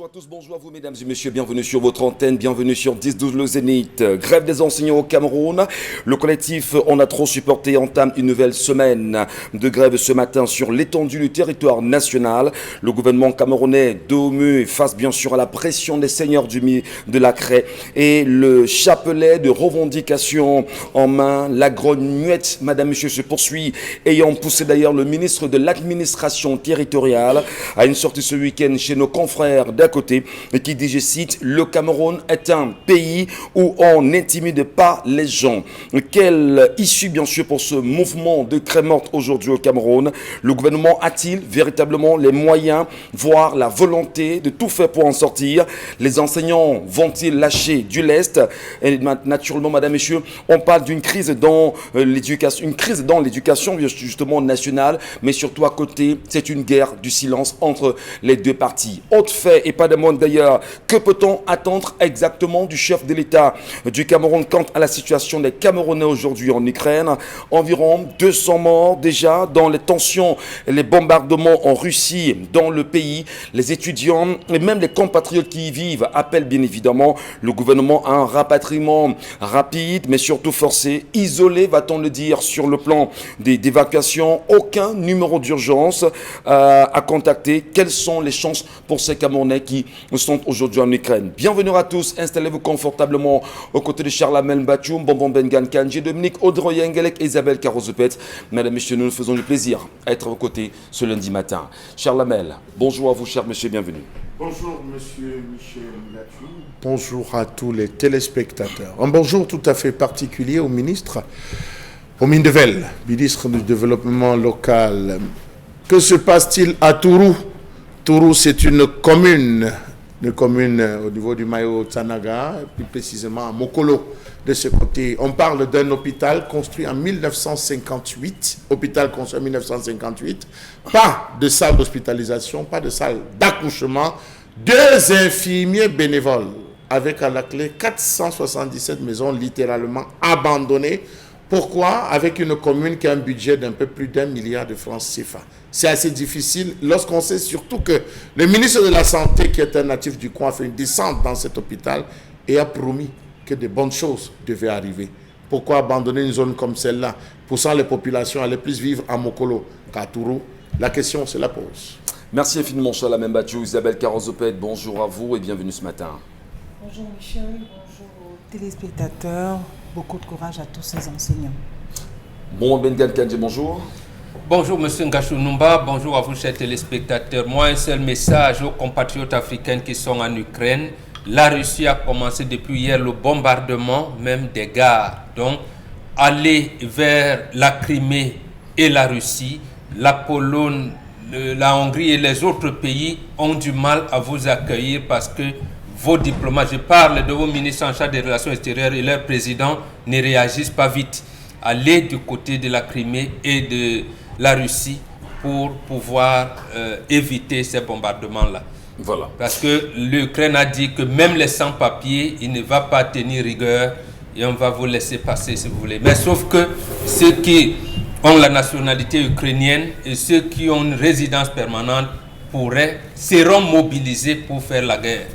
Bonjour à tous, bonjour à vous mesdames et messieurs, bienvenue sur votre antenne, bienvenue sur 10-12 le Zénith. Grève des enseignants au Cameroun, le collectif On a trop supporté entame une nouvelle semaine de grève ce matin sur l'étendue du territoire national. Le gouvernement camerounais dos au mur face bien sûr à la pression des seigneurs de la craie et le chapelet de revendications en main. La grogne muette, madame, monsieur, se poursuit, ayant poussé d'ailleurs le ministre de l'administration territoriale à une sortie ce week-end chez nos confrères d'à côté qui dit, je cite, le Cameroun est un pays où on n'intimide pas les gens. Quelle issue bien sûr pour ce mouvement de craie morte aujourd'hui au Cameroun? Le gouvernement a-t-il véritablement les moyens, voire la volonté de tout faire pour en sortir? Les enseignants vont-ils lâcher du lest? Et naturellement, madame, messieurs, on parle d'une crise dans l'éducation justement nationale, mais surtout à côté, c'est une guerre du silence entre les deux parties. Autre fait, et pas de monde d'ailleurs, que peut-on attendre exactement du chef de l'État du Cameroun quant à la situation des Camerounais aujourd'hui en Ukraine? Environ 200 morts déjà dans les tensions et les bombardements en Russie dans le pays. Les étudiants et même les compatriotes qui y vivent appellent bien évidemment le gouvernement à un rapatriement rapide, mais surtout forcé, isolé, va-t-on le dire, sur le plan d'évacuation. Aucun numéro d'urgence à contacter. Quelles sont les chances pour ces Camerounais qui sont aujourd'hui en Ukraine? Bienvenue à tous, installez-vous confortablement aux côtés de Charlamel Bachoum, Bonbon Bengan Kanji, Dominique Audrey Yengelek et Isabelle Carozopet. Mesdames et messieurs, nous nous faisons du plaisir à être à vos côtés ce lundi matin. Charlamel, bonjour à vous, cher monsieur, bienvenue. Bonjour monsieur Michel Bachoum. Bonjour à tous les téléspectateurs. Un bonjour tout à fait particulier au ministre Omindevel, ministre du Développement local. Que se passe-t-il à Tourou? Tourou, c'est une commune au niveau du Mayo Tsanaga, plus précisément à Mokolo. De ce côté, on parle d'un hôpital construit en 1958. Hôpital construit en 1958. Pas de salle d'hospitalisation, pas de salle d'accouchement. 2 infirmiers bénévoles avec à la clé 477 maisons littéralement abandonnées. Pourquoi? Avec une commune qui a un budget d'un peu plus d'1 milliard de francs CFA. C'est assez difficile lorsqu'on sait surtout que le ministre de la Santé, qui est un natif du coin, a fait une descente dans cet hôpital et a promis que de bonnes choses devaient arriver. Pourquoi abandonner une zone comme celle-là, poussant les populations à aller plus vivre à Mokolo qu'à Tourou? La question se la pose. Merci infiniment, Charlamel Bachoum, Isabelle Carozopet, bonjour à vous et bienvenue ce matin. Bonjour Michel, bonjour aux téléspectateurs, beaucoup de courage à tous ces enseignants. Bon, Bengan Kanji, bonjour. Bonjour Monsieur Ngachou Numba, bonjour à vous chers téléspectateurs. Moi, un seul message aux compatriotes africains qui sont en Ukraine. La Russie a commencé depuis hier le bombardement même des gares. Donc, allez vers la Crimée et la Russie. La Pologne, la Hongrie et les autres pays ont du mal à vous accueillir parce que vos diplomates, je parle de vos ministres en charge des relations extérieures et leurs présidents ne réagissent pas vite. Allez du côté de la Crimée et de la Russie pour pouvoir éviter ces bombardements-là. Voilà. Parce que l'Ukraine a dit que même les sans-papiers, il ne va pas tenir rigueur et on va vous laisser passer si vous voulez. Mais sauf que ceux qui ont la nationalité ukrainienne et ceux qui ont une résidence permanente seront mobilisés pour faire la guerre.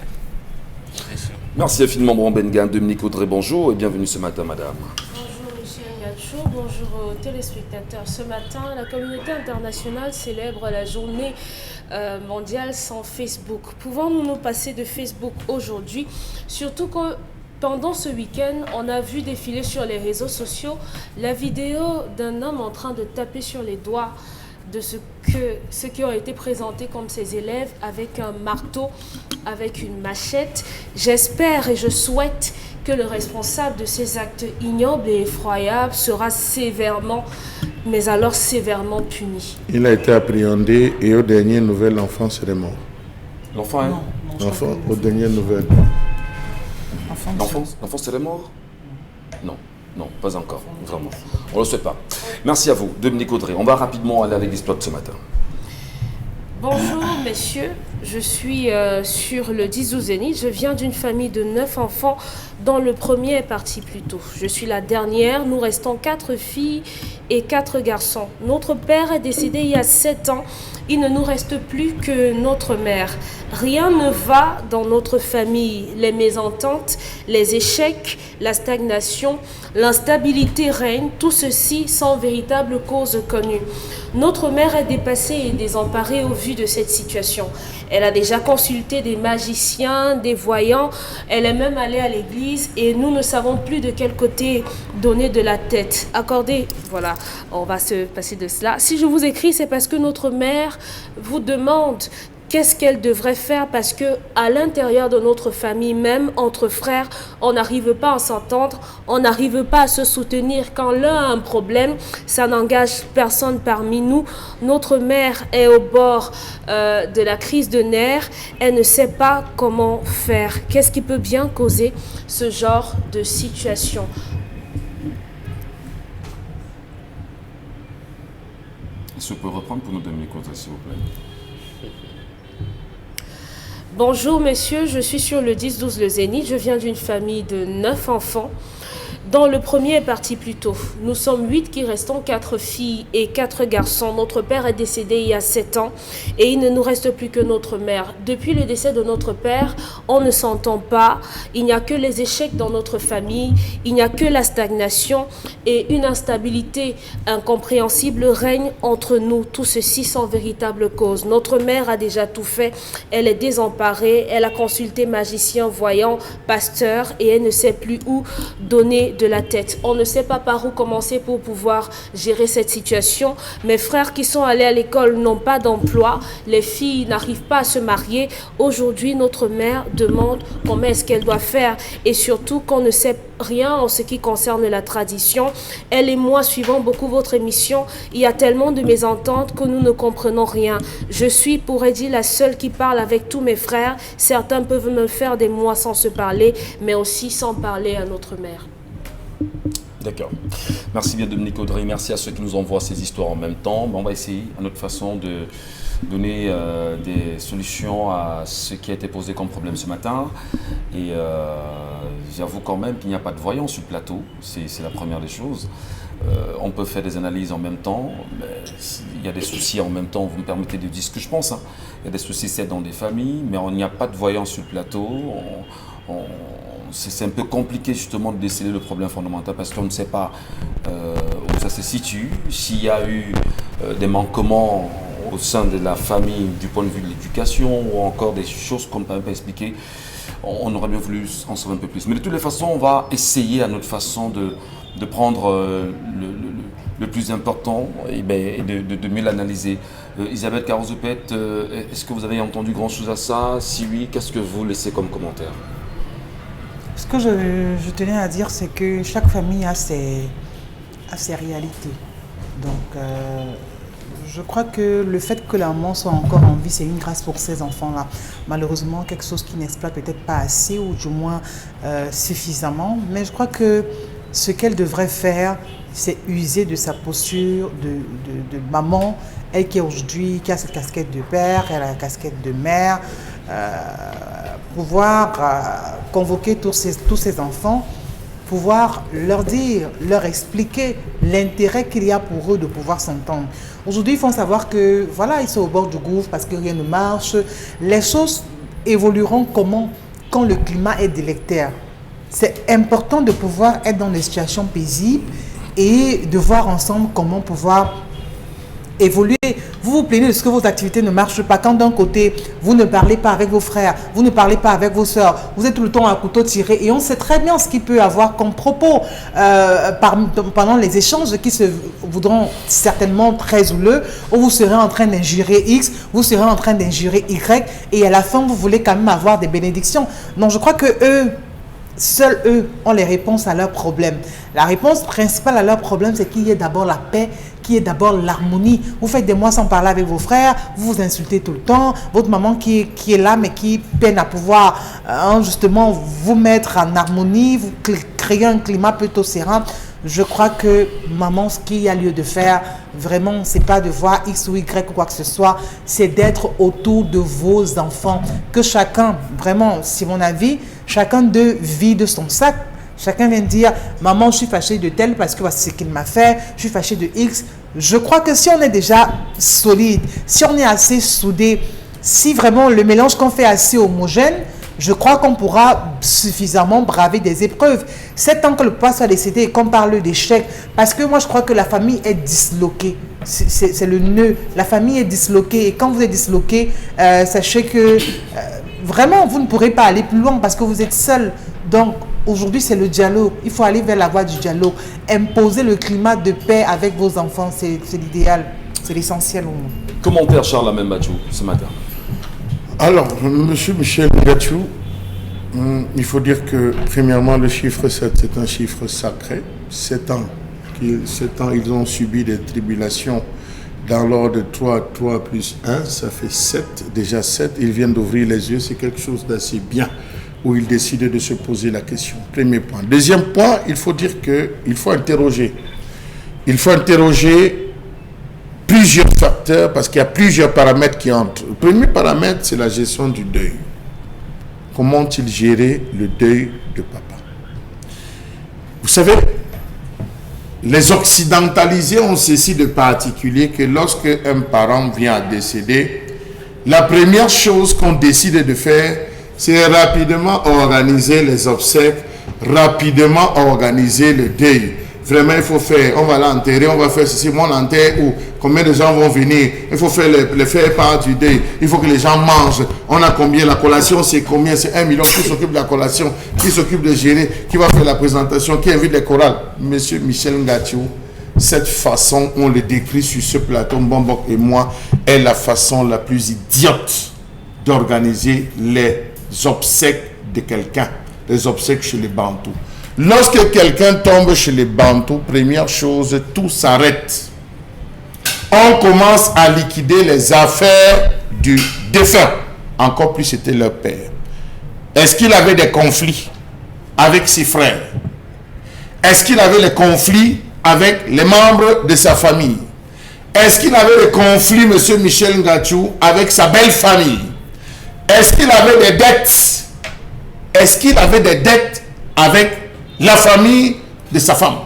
Merci infiniment, Bon Bengan. Dominique Audrey, bonjour et bienvenue ce matin, madame. Bonjour, Michel Ngachou, bonjour aux téléspectateurs. Ce matin, la communauté internationale célèbre la journée mondiale sans Facebook. Pouvons-nous nous passer de Facebook aujourd'hui? Surtout que pendant ce week-end, on a vu défiler sur les réseaux sociaux la vidéo d'un homme en train de taper sur les doigts de ceux qui ont été présentés comme ses élèves avec un marteau, avec une machette. J'espère et je souhaite que le responsable de ces actes ignobles et effroyables sera sévèrement, mais alors sévèrement puni. Il a été appréhendé et aux dernières nouvelles, l'enfant serait mort. L'enfant, hein? L'enfant, aux dernières nouvelles. L'enfant serait mort? Non. Non, pas encore, vraiment. On ne le souhaite pas. Merci à vous, Dominique Audrey. On va rapidement aller avec l'histoire de ce matin. Bonjour messieurs, je suis sur le 10-12 Zénith. Je viens d'une famille de 9 enfants dont le premier est parti plus tôt. Je suis la dernière, nous restons 4 filles et 4 garçons. Notre père est décédé il y a 7 ans. Il ne nous reste plus que notre mère. Rien ne va dans notre famille. Les mésententes, les échecs, la stagnation, l'instabilité règne, tout ceci sans véritable cause connue. Notre mère est dépassée et désemparée au vu de cette situation. Elle a déjà consulté des magiciens, des voyants, elle est même allée à l'église et nous ne savons plus de quel côté donner de la tête. Accordez, voilà, on va se passer de cela. Si je vous écris, c'est parce que notre mère vous demande qu'est-ce qu'elle devrait faire, parce que à l'intérieur de notre famille, même entre frères, on n'arrive pas à s'entendre, on n'arrive pas à se soutenir. Quand l'un a un problème, ça n'engage personne parmi nous. Notre mère est au bord de la crise de nerfs. Elle ne sait pas comment faire. Qu'est-ce qui peut bien causer ce genre de situation? Est-ce que vous pouvez reprendre pour nous donner une compte, s'il vous plaît? Bonjour messieurs, je suis sur le 10-12 le Zénith. Je viens d'une famille de 9 enfants dont le premier est parti plus tôt. Nous sommes 8 qui restons, 4 filles et 4 garçons. Notre père est décédé il y a 7 ans et il ne nous reste plus que notre mère. Depuis le décès de notre père, on ne s'entend pas. Il n'y a que les échecs dans notre famille, il n'y a que la stagnation et une instabilité incompréhensible règne entre nous. Tout ceci sans véritable cause. Notre mère a déjà tout fait. Elle est désemparée. Elle a consulté magicien, voyant, pasteur et elle ne sait plus où donner de la tête. On ne sait pas par où commencer pour pouvoir gérer cette situation. Mes frères qui sont allés à l'école n'ont pas d'emploi. Les filles n'arrivent pas à se marier. Aujourd'hui, notre mère demande comment est-ce qu'elle doit faire et surtout qu'on ne sait rien en ce qui concerne la tradition. Elle et moi suivons beaucoup votre émission. Il y a tellement de mésententes que nous ne comprenons rien. Je suis, pourrait dire, la seule qui parle avec tous mes frères. Certains peuvent me faire des mois sans se parler, mais aussi sans parler à notre mère. D'accord. Merci bien Dominique Audrey, merci à ceux qui nous envoient ces histoires en même temps. On va essayer à notre façon de donner des solutions à ce qui a été posé comme problème ce matin. Et j'avoue quand même qu'il n'y a pas de voyant sur le plateau, c'est la première des choses. On peut faire des analyses en même temps, mais il y a des soucis en même temps, vous me permettez de dire ce que je pense. Il y a des soucis, c'est dans des familles, mais il n'y a pas de voyant sur le plateau. C'est un peu compliqué justement de déceler le problème fondamental parce qu'on ne sait pas où ça se situe, s'il y a eu des manquements au sein de la famille du point de vue de l'éducation ou encore des choses qu'on ne peut pas expliquer. On aurait bien voulu en savoir un peu plus. Mais de toutes les façons, on va essayer à notre façon de prendre le plus important et de mieux l'analyser. Isabelle Carozopet, est-ce que vous avez entendu grand chose à ça? Si oui, qu'est-ce que vous laissez comme commentaire? Ce que je tenais à dire, c'est que chaque famille a ses réalités. Donc, je crois que le fait que la maman soit encore en vie, c'est une grâce pour ces enfants-là. Malheureusement, quelque chose qui n'exploite peut-être pas assez ou du moins suffisamment. Mais je crois que ce qu'elle devrait faire, c'est user de sa posture de maman. Elle qui aujourd'hui qui a cette casquette de père, elle a la casquette de mère. Pouvoir convoquer tous ces enfants, pouvoir leur dire, leur expliquer l'intérêt qu'il y a pour eux de pouvoir s'entendre. Aujourd'hui, ils font savoir que voilà, ils sont au bord du gouffre parce que rien ne marche. Les choses évolueront comment? Quand le climat est délétère. C'est important de pouvoir être dans des situations paisibles et de voir ensemble comment pouvoir évoluer. Vous vous plaignez de ce que vos activités ne marchent pas. Quand d'un côté, vous ne parlez pas avec vos frères, vous ne parlez pas avec vos sœurs, vous êtes tout le temps à couteau tiré et on sait très bien ce qu'il peut avoir comme propos pendant les échanges qui se voudront certainement très houleux, où vous serez en train d'injurer X, vous serez en train d'injurer Y et à la fin, vous voulez quand même avoir des bénédictions. Donc, je crois que seuls eux ont les réponses à leurs problèmes. La réponse principale à leurs problèmes, c'est qu'il y ait d'abord la paix, qu'il y ait d'abord l'harmonie. Vous faites des mois sans parler avec vos frères, vous vous insultez tout le temps, votre maman qui est là mais qui peine à pouvoir justement vous mettre en harmonie, vous créer un climat plutôt serein. Je crois que, maman, ce qu'il y a lieu de faire, vraiment, c'est pas de voir X ou Y ou quoi que ce soit, c'est d'être autour de vos enfants. Que chacun, vraiment, c'est mon avis, chacun d'eux vide son sac. Chacun vient dire, maman, je suis fâchée de tel parce que voici ce qu'il m'a fait, je suis fâchée de X. Je crois que si on est déjà solide, si on est assez soudé, si vraiment le mélange qu'on fait est assez homogène, je crois qu'on pourra suffisamment braver des épreuves. C'est tant que le papa soit décédé et qu'on parle d'échec. Parce que moi, je crois que la famille est disloquée. C'est le nœud. La famille est disloquée. Et quand vous êtes disloqué, sachez que vraiment, vous ne pourrez pas aller plus loin parce que vous êtes seul. Donc, aujourd'hui, c'est le dialogue. Il faut aller vers la voie du dialogue. Imposer le climat de paix avec vos enfants, c'est l'idéal. C'est l'essentiel au monde. Commentaire Charles Amembadjou ce matin. Alors, M. Michel Ngachou, il faut dire que, premièrement, le chiffre 7, c'est un chiffre sacré. 7 ans, ils ont subi des tribulations dans l'ordre de 3 plus 1, ça fait 7. Déjà 7, ils viennent d'ouvrir les yeux, c'est quelque chose d'assez bien, où ils décident de se poser la question. Premier point. Deuxième point, il faut dire qu'il faut interroger. Il faut interroger plusieurs facteurs parce qu'il y a plusieurs paramètres qui entrent. Le premier paramètre, c'est la gestion du deuil. Comment ont-ils géré le deuil de papa? Vous savez, les occidentalisés ont ceci de particulier que lorsque un parent vient à décéder, la première chose qu'on décide de faire, c'est rapidement organiser les obsèques, rapidement organiser le deuil. Vraiment, il faut faire, on va l'enterrer, on va faire ceci, mon enterre où, combien de gens vont venir, il faut faire les faire part du deuil, il faut que les gens mangent, on a combien, la collation c'est combien, c'est 1 million, qui s'occupe de la collation, qui s'occupe de gérer, qui va faire la présentation, qui invite les chorales. Monsieur Michel Ngachou, cette façon, on le décrit sur ce plateau, Bombok et moi, est la façon la plus idiote d'organiser les obsèques de quelqu'un, les obsèques chez les Bantous. Lorsque quelqu'un tombe chez les Bantous, première chose, tout s'arrête. On commence à liquider les affaires du défunt. Encore plus, c'était leur père. Est-ce qu'il avait des conflits avec ses frères? Est-ce qu'il avait des conflits avec les membres de sa famille? Est-ce qu'il avait des conflits, M. Michel Ngachou, avec sa belle famille? Est-ce qu'il avait des dettes? Est-ce qu'il avait des dettes avec la famille de sa femme?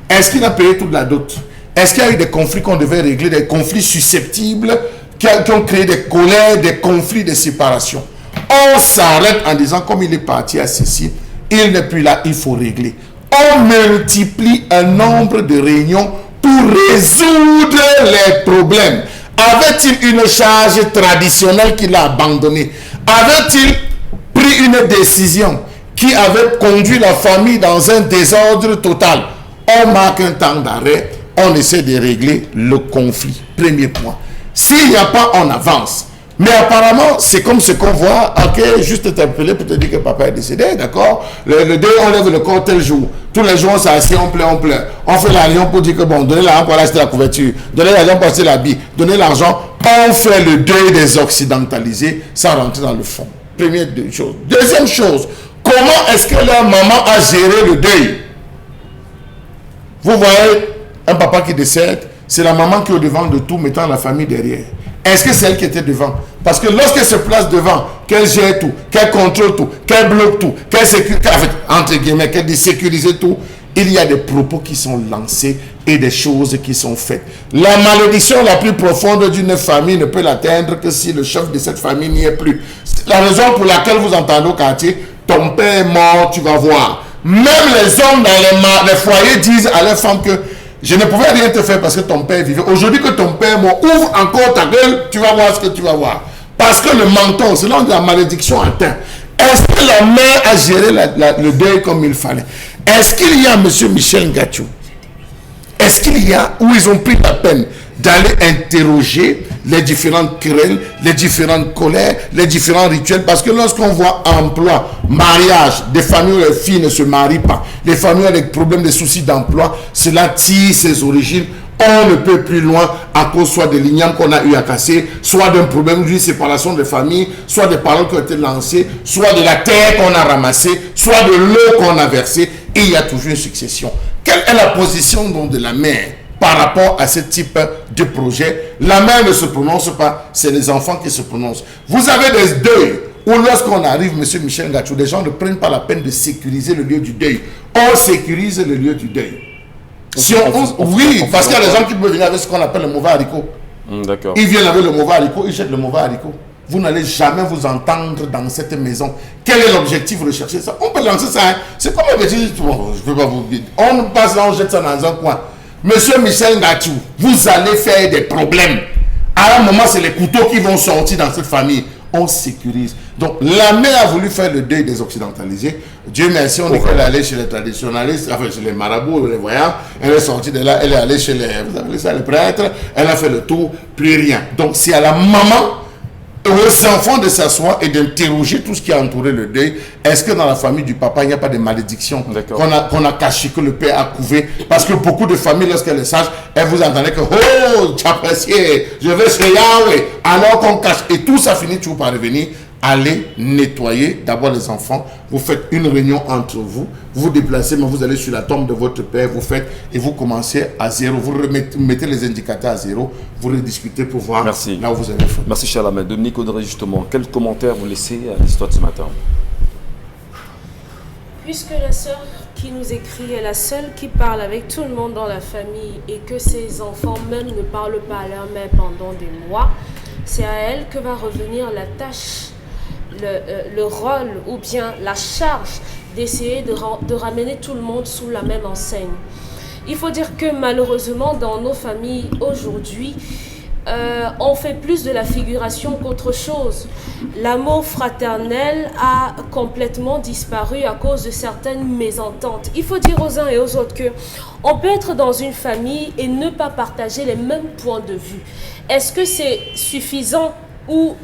Est-ce qu'il a payé toute la dot? Est-ce qu'il y a eu des conflits qu'on devait régler, des conflits susceptibles qui ont créé des colères, des conflits de séparation? On s'arrête en disant, comme il est parti à ceci, il n'est plus là, il faut régler. On multiplie un nombre de réunions pour résoudre les problèmes. Avait-il une charge traditionnelle qu'il a abandonnée? Avait-il pris une décision qui avait conduit la famille dans un désordre total? On marque un temps d'arrêt, on essaie de régler le conflit. Premier point. S'il n'y a pas, on avance. Mais apparemment, c'est comme ce qu'on voit. Ok, juste t'appeler pour te dire que papa est décédé, d'accord? Le deuil, on lève le corps tel jour. Tous les jours, on s'assied, on pleure, on pleure. On fait la réunion pour dire que bon, donnez l'argent pour acheter la couverture, donnez l'argent pour acheter l'habit, donnez l'argent. On fait le deuil des occidentalisés sans rentrer dans le fond. Première chose. Deuxième chose, comment est-ce que leur maman a géré le deuil? Vous voyez, un papa qui décède, c'est la maman qui est au devant de tout, mettant la famille derrière. Est-ce que c'est elle qui était devant? Parce que lorsqu'elle se place devant, qu'elle gère tout, qu'elle contrôle tout, qu'elle bloque tout, qu'elle sécurise, entre guillemets, qu'elle désécurise tout, il y a des propos qui sont lancés et des choses qui sont faites. La malédiction la plus profonde d'une famille ne peut l'atteindre que si le chef de cette famille n'y est plus. C'est la raison pour laquelle vous entendez au quartier, ton père est mort, tu vas voir. Même les hommes dans les foyers disent à leurs femmes que je ne pouvais rien te faire parce que ton père vivait. Aujourd'hui que ton père mort, ouvre encore ta gueule, tu vas voir ce que tu vas voir. Parce que le menton, c'est là où la malédiction atteint. Est-ce que la mère a géré le deuil comme il fallait? Est-ce qu'il y a, M. Michel Ngachou, est-ce qu'il y a, où ils ont pris la peine d'aller interroger les différentes querelles, les différentes colères, les différents rituels? Parce que lorsqu'on voit emploi, mariage, des familles où les filles ne se marient pas, les familles avec problèmes de soucis d'emploi, cela tire ses origines. On ne peut plus loin à cause soit des lignes qu'on a eu à casser, soit d'un problème d'une séparation de famille, soit des paroles qui ont été lancées, soit de la terre qu'on a ramassée, soit de l'eau qu'on a versée. Et il y a toujours une succession. Quelle est la position donc de la mère par rapport à ce type de projet? La mère ne se prononce pas, c'est les enfants qui se prononcent. Vous avez des deuils où lorsqu'on arrive, M. Michel Ngachou, les gens ne prennent pas la peine de sécuriser le lieu du deuil. On sécurise le lieu du deuil. Oui, parce qu'il y a des gens qui peuvent venir avec ce qu'on appelle le mauvais haricot. D'accord. Ils viennent avec le mauvais haricot, ils jettent le mauvais haricot. Vous n'allez jamais vous entendre dans cette maison. Quel est l'objectif recherché? Ça, on peut lancer ça. Hein. C'est comme un petit... Bon, je ne peux pas vous dire. On passe là, on jette ça dans un coin. Monsieur Michel Ngachou, vous allez faire des problèmes. À un moment, c'est les couteaux qui vont sortir dans cette famille. On sécurise. Donc, la mère a voulu faire le deuil des occidentalisés. Dieu merci, on est qu'elle est allée chez les traditionnalistes, enfin chez les marabouts, les voyants. Elle est sortie de là, elle est allée chez les, vous appelez ça, les prêtres. Elle a fait le tour, plus rien. Donc, c'est à la maman, aux enfants de s'asseoir et d'interroger tout ce qui a entouré le deuil. Est-ce que dans la famille du papa, il n'y a pas de malédiction qu'on a caché, que le père a couvé? Parce que beaucoup de familles, lorsqu'elles le sachent, elles vous entendent que « Oh, tu apprécies, je vais chez Yahweh », alors qu'on cache. Et tout ça finit toujours par revenir. Allez nettoyer d'abord les enfants. Vous faites une réunion entre vous. Vous vous déplacez, mais vous allez sur la tombe de votre père. Vous faites et vous commencez à zéro. Vous mettez les indicateurs à zéro. Vous rediscutez pour voir là où vous avez fait. Merci, cher Ahmed. Dominique Audrey, justement, quel commentaire vous laissez à l'histoire de ce matin? Puisque la sœur qui nous écrit est la seule qui parle avec tout le monde dans la famille et que ses enfants même ne parlent pas à leur mère pendant des mois, c'est à elle que va revenir la tâche, le rôle ou bien la charge d'essayer de ramener tout le monde sous la même enseigne. Il faut dire que malheureusement dans nos familles aujourd'hui, on fait plus de la figuration qu'autre chose. L'amour fraternel a complètement disparu à cause de certaines mésententes. Il faut dire aux uns et aux autres que on peut être dans une famille et ne pas partager les mêmes points de vue. Est-ce que c'est suffisant ou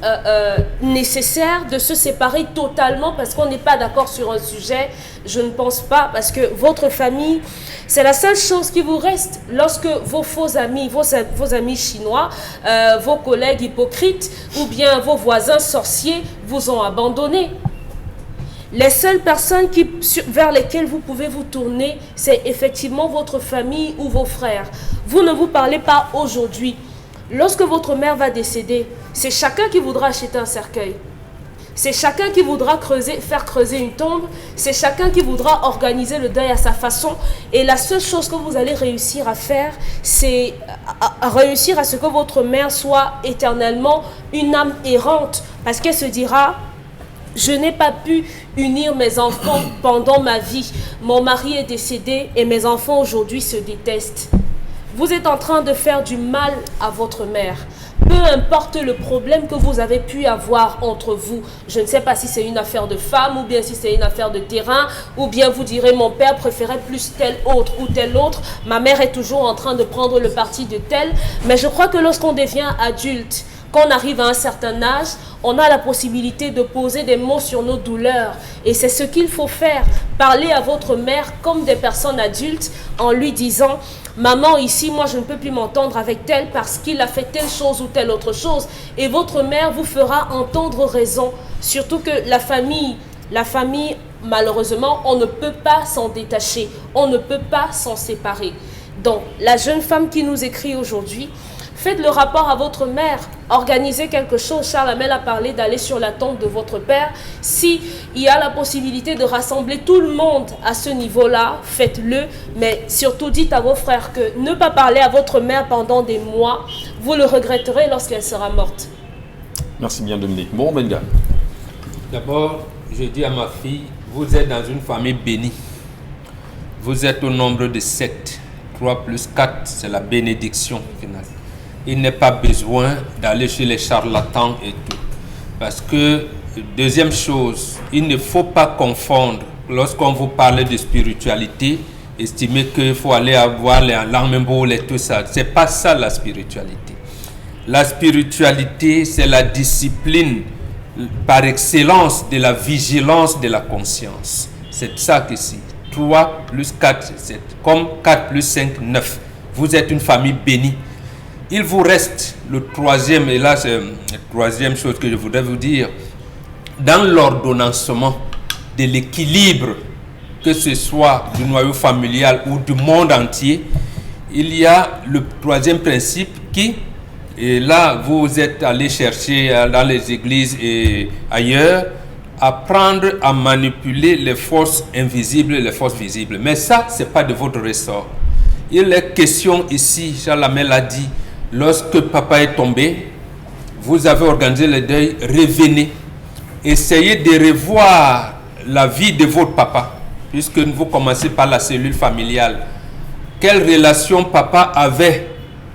nécessaire de se séparer totalement parce qu'on n'est pas d'accord sur un sujet? Je ne pense pas, parce que votre famille, c'est la seule chose qui vous reste lorsque vos faux amis, vos amis chinois, vos collègues hypocrites ou bien vos voisins sorciers vous ont abandonné. Les seules personnes vers lesquelles vous pouvez vous tourner, c'est effectivement votre famille ou vos frères. Vous ne vous parlez pas aujourd'hui. Lorsque votre mère va décéder, c'est chacun qui voudra acheter un cercueil. C'est chacun qui voudra faire creuser une tombe. C'est chacun qui voudra organiser le deuil à sa façon. Et la seule chose que vous allez réussir à faire, c'est à réussir à ce que votre mère soit éternellement une âme errante. Parce qu'elle se dira... Je n'ai pas pu unir mes enfants pendant ma vie. Mon mari est décédé et mes enfants aujourd'hui se détestent. Vous êtes en train de faire du mal à votre mère. Peu importe le problème que vous avez pu avoir entre vous. Je ne sais pas si c'est une affaire de femme ou bien si c'est une affaire de terrain. Ou bien vous direz mon père préférait plus tel autre ou tel autre. Ma mère est toujours en train de prendre le parti de tel. Mais je crois que lorsqu'on devient adulte, qu'on arrive à un certain âge, on a la possibilité de poser des mots sur nos douleurs. Et c'est ce qu'il faut faire. Parler à votre mère comme des personnes adultes en lui disant « Maman, ici, moi, je ne peux plus m'entendre avec tel parce qu'il a fait telle chose ou telle autre chose. » Et votre mère vous fera entendre raison. Surtout que la famille, malheureusement, on ne peut pas s'en détacher. On ne peut pas s'en séparer. Donc, la jeune femme qui nous écrit aujourd'hui, faites le rapport à votre mère, organisez quelque chose. Charles Hamel a parlé d'aller sur la tombe de votre père. S'il y a la possibilité de rassembler tout le monde à ce niveau-là, faites-le. Mais surtout, dites à vos frères que ne pas parler à votre mère pendant des mois, vous le regretterez lorsqu'elle sera morte. Merci bien, Dominique. Bon, Bengal. D'abord, je dis à ma fille, vous êtes dans une famille bénie. Vous êtes au nombre de 7. 3 plus 4, c'est la bénédiction finale. Il n'est pas besoin d'aller chez les charlatans et tout. Parce que, deuxième chose, il ne faut pas confondre, lorsqu'on vous parle de spiritualité, estimer qu'il faut aller avoir les larmes boules et tout ça. Ce n'est pas ça la spiritualité. La spiritualité, c'est la discipline par excellence de la vigilance de la conscience. C'est ça que c'est. 3 plus 4, c'est comme 4 plus 5, 9. Vous êtes une famille bénie. Il vous reste le troisième, et là c'est la troisième chose que je voudrais vous dire, dans l'ordonnancement de l'équilibre que ce soit du noyau familial ou du monde entier, il y a le troisième principe qui, et là vous êtes allé chercher dans les églises et ailleurs, apprendre à manipuler les forces invisibles et les forces visibles. Mais ça, ce n'est pas de votre ressort. Il est question ici, Charles Hamel l'a dit, lorsque papa est tombé, vous avez organisé le deuil, revenez. Essayez de revoir la vie de votre papa, puisque vous commencez par la cellule familiale. Quelle relation papa avait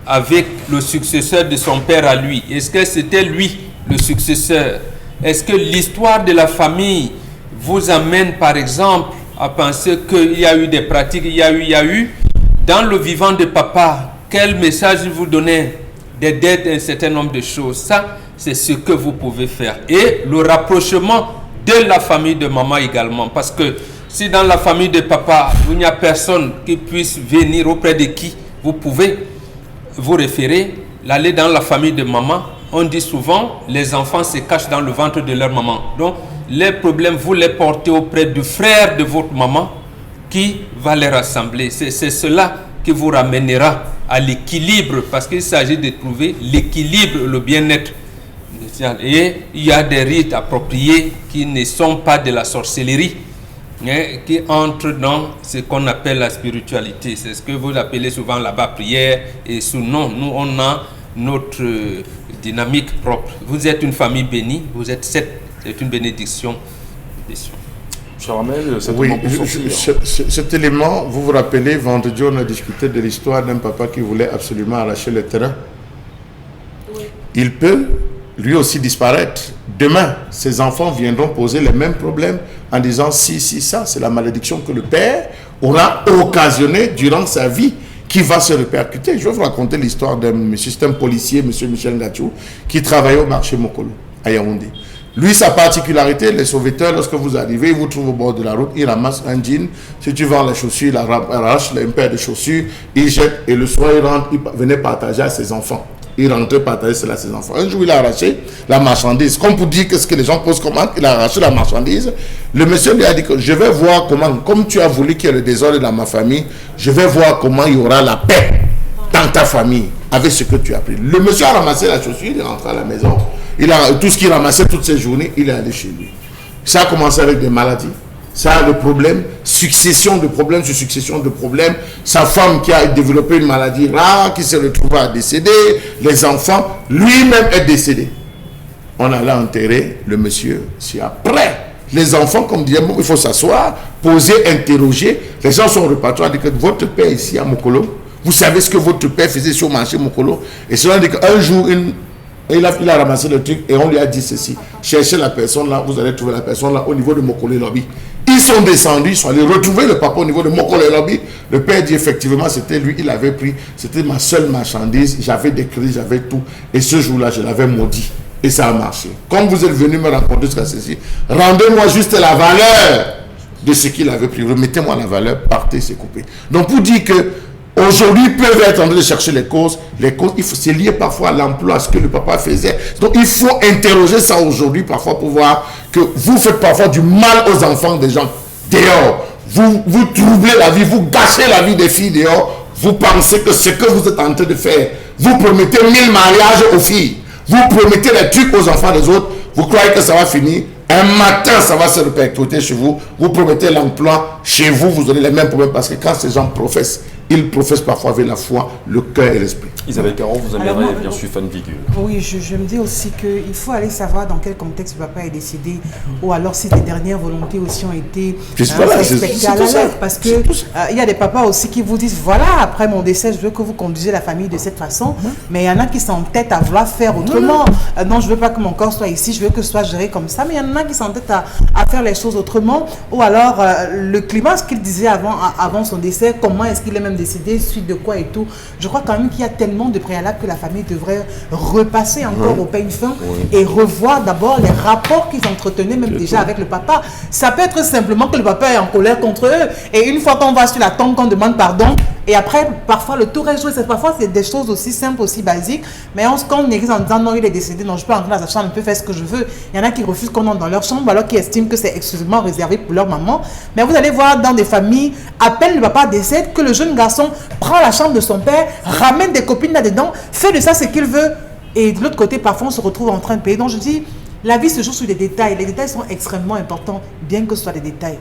avec le successeur de son père à lui? Est-ce que c'était lui le successeur? Est-ce que l'histoire de la famille vous amène par exemple à penser qu'il y a eu des pratiques, il y a eu dans le vivant de papa, quel message il vous donnait, des dettes, un certain nombre de choses? Ça, c'est ce que vous pouvez faire. Et le rapprochement de la famille de maman également. Parce que si dans la famille de papa, il n'y a personne qui puisse venir auprès de qui vous pouvez vous référer, l'aller dans la famille de maman, on dit souvent, les enfants se cachent dans le ventre de leur maman. Donc, les problèmes, vous les portez auprès du frère de votre maman qui va les rassembler. C'est cela qui vous ramènera à l'équilibre, parce qu'il s'agit de trouver l'équilibre, le bien-être. Et il y a des rites appropriés qui ne sont pas de la sorcellerie, mais qui entrent dans ce qu'on appelle la spiritualité. C'est ce que vous appelez souvent là-bas prière. Et sous nous, on a notre dynamique propre. Vous êtes une famille bénie, vous êtes c'est une bénédiction. Oui, cet élément, vous vous rappelez, vendredi, on a discuté de l'histoire d'un papa qui voulait absolument arracher le terrain. Oui. Il peut lui aussi disparaître. Demain, ses enfants viendront poser les mêmes problèmes en disant si, ça, c'est la malédiction que le père aura occasionnée durant sa vie qui va se répercuter. Je vais vous raconter l'histoire d'un monsieur, c'est un policier, monsieur Michel Ngachou, qui travaillait au marché Mokolo, à Yaoundé. Lui, sa particularité, les sauveteurs, lorsque vous arrivez, ils vous trouvent au bord de la route, ils ramassent un jean. Si tu vends les chaussures, il arrache une paire de chaussures, il jette, et le soir, il rentre, il venait partager à ses enfants. Il rentrait partager cela à ses enfants. Un jour, il a arraché la marchandise. Comme pour dire que ce que les gens posent commande, il a arraché la marchandise. Le monsieur lui a dit que je vais voir comment, comme tu as voulu qu'il y ait le désordre dans ma famille, je vais voir comment il y aura la paix dans ta famille avec ce que tu as pris. Le monsieur a ramassé la chaussure, il est rentré à la maison. Il a tout ce qu'il ramassait toutes ces journées, il est allé chez lui. Ça a commencé avec des maladies. Ça a le problème, succession de problèmes sur succession de problèmes. Sa femme qui a développé une maladie rare, qui se retrouva à décéder. Les enfants, lui-même est décédé. On allait enterrer le monsieur. C'est après. Les enfants, comme disaient, bon, il faut s'asseoir, poser, interroger. Les gens sont repartis. On dit que votre père ici à Mokolo, vous savez ce que votre père faisait sur le marché Mokolo. Et cela dit qu'un jour, il a ramassé le truc et on lui a dit ceci. Cherchez la personne là, vous allez trouver la personne là au niveau de Mokolo Lobby. Ils sont descendus, ils sont allés retrouver le papa au niveau de Mokolo Lobby. Le père dit effectivement c'était lui, il avait pris, c'était ma seule marchandise, j'avais des crises, j'avais tout. Et ce jour-là, je l'avais maudit. Et ça a marché. Comme vous êtes venu me raconter jusqu'à ceci, rendez-moi juste la valeur de ce qu'il avait pris. Remettez-moi la valeur, partez, c'est coupé. Donc pour dire que aujourd'hui, ils peuvent être en train de chercher les causes. C'est lié parfois à l'emploi, à ce que le papa faisait. Donc, il faut interroger ça aujourd'hui, parfois, pour voir que vous faites parfois du mal aux enfants des gens dehors. Vous troublez la vie, vous gâchez la vie des filles dehors. Vous pensez que ce que vous êtes en train de faire, vous promettez 1000 mariages aux filles. Vous promettez des trucs aux enfants des autres. Vous croyez que ça va finir. Un matin, ça va se répercuter chez vous. Vous promettez l'emploi. Chez vous, vous aurez les mêmes problèmes parce que quand ces gens professent, ils professent parfois avec la foi, le cœur et l'esprit. Isabelle Caron, vous aimeriez bien suivre Fan Vigule. Oui, je me dis aussi qu'il faut aller savoir dans quel contexte le papa est décédé, ou alors si les dernières volontés aussi ont été respectées à la lettre. Parce que il y a des papas aussi qui vous disent, voilà, après mon décès, je veux que vous conduisez la famille de cette façon, mais il y en a qui s'entêtent à vouloir faire autrement. Non, je veux pas que mon corps soit ici, je veux que ce soit géré comme ça, mais il y en a qui s'entêtent à faire les choses autrement, ou alors le climat, ce qu'il disait avant son décès, comment est-ce qu'il est même décidé, suite de quoi et tout. Je crois quand même qu'il y a tellement de préalables que la famille devrait repasser encore au peigne fin et revoir d'abord les rapports qu'ils entretenaient même déjà avec le papa. Ça peut être simplement que le papa est en colère contre eux et une fois qu'on va sur la tombe, qu'on demande pardon, Et après, parfois, le tour est joué. Parfois, c'est des choses aussi simples, aussi basiques. Mais quand on néglige en disant non, il est décédé, non, je peux entrer dans sa chambre, je peux faire ce que je veux. Il y en a qui refusent qu'on entre dans leur chambre, alors qu'ils estiment que c'est exclusivement réservé pour leur maman. Mais vous allez voir dans des familles, à peine le papa décède, que le jeune garçon prend la chambre de son père, ramène des copines là-dedans, fait de ça ce qu'il veut. Et de l'autre côté, parfois, on se retrouve en train de payer. Donc, je dis, la vie se joue sur des détails. Les détails sont extrêmement importants, bien que ce soit des détails.